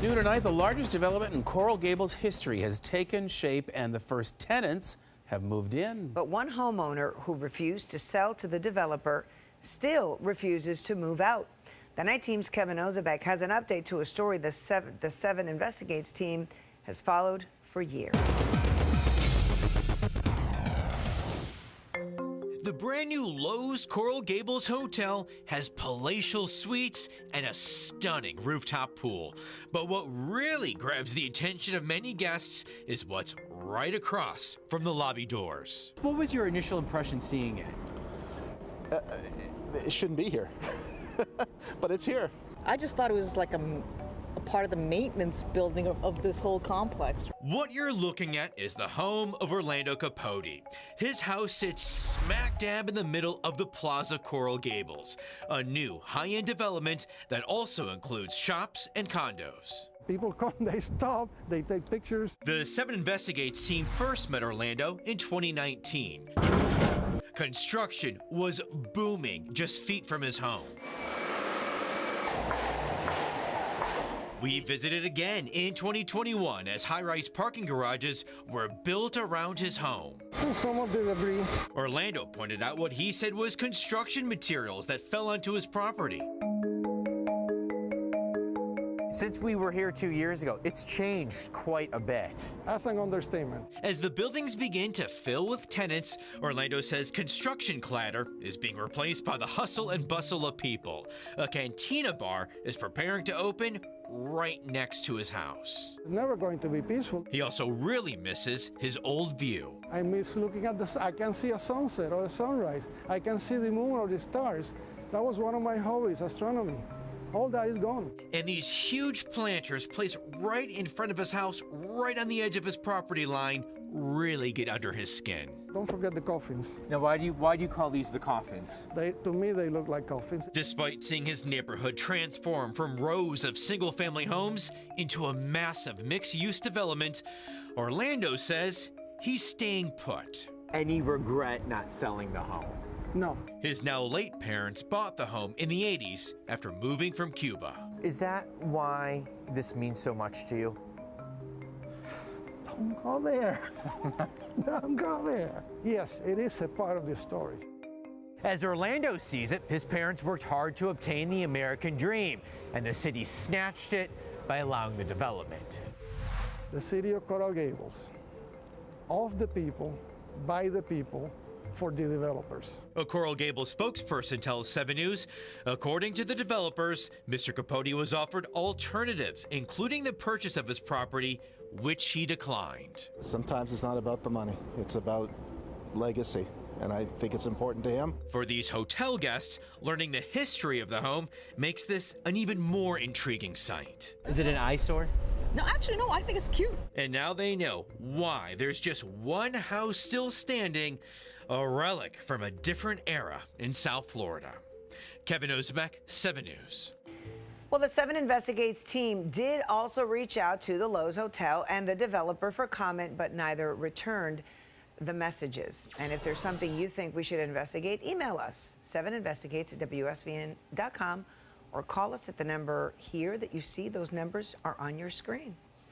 New tonight, the largest development in Coral Gables history has taken shape and the first tenants have moved in. But one homeowner who refused to sell to the developer still refuses to move out. The Night Team's Kevin Ozebek has an update to a story the 7 Investigates team has followed for years. The brand new Lowe's Coral Gables Hotel has palatial suites and a stunning rooftop pool. But what really grabs the attention of many guests is what's right across from the lobby doors. What was your initial impression seeing it? It shouldn't be here, but it's here. I just thought it was like a part of the maintenance building of this whole complex. What you're looking at is the home of Orlando Capote. His house sits smack dab in the middle of the Plaza Coral Gables, a new high-end development that also includes shops and condos. People come, they stop, they take pictures. The 7 Investigates team first met Orlando in 2019. Construction was booming just feet from his home. We visited again in 2021 as high-rise parking garages were built around his home. Some of the debris. Orlando pointed out what he said was construction materials that fell onto his property. Since we were here 2 years ago, it's changed quite a bit. That's an understatement. As the buildings begin to fill with tenants, Orlando says construction clatter is being replaced by the hustle and bustle of people. A cantina bar is preparing to open right next to his house. It's never going to be peaceful. He also really misses his old view. I miss looking at the, I can see a sunset or a sunrise. I can see the moon or the stars. That was one of my hobbies, astronomy. All that is gone. And these huge planters placed right in front of his house, right on the edge of his property line, really get under his skin. Don't forget the coffins. Now, why do you call these the coffins? To me, they look like coffins. Despite seeing his neighborhood transform from rows of single-family homes into a massive mixed-use development, Orlando says he's staying put. Any regret not selling the home? No. His now late parents bought the home in the 80s after moving from Cuba. Is that why this means so much to you? Don't go there. Don't go there. Yes, it is a part of the story. As Orlando sees it, his parents worked hard to obtain the American dream, and the city snatched it by allowing the development. The city of Coral Gables, of the people, by the people, for the developers. A Coral Gables spokesperson tells 7 News, according to the developers, Mr. Capote was offered alternatives, including the purchase of his property, which he declined. Sometimes it's not about the money, it's about legacy, and I think it's important to him. For these hotel guests, learning the history of the home makes this an even more intriguing sight. Is it an eyesore? No, actually, no, I think it's cute. And now they know why there's just one house still standing, a relic from a different era in South Florida. Kevin Ozebek, 7 News. Well, the 7 Investigates team did also reach out to the Lowe's Hotel and the developer for comment, but neither returned the messages. And if there's something you think we should investigate, email us, 7investigates@WSVN.com, or call us at the number here that you see. Those numbers are on your screen.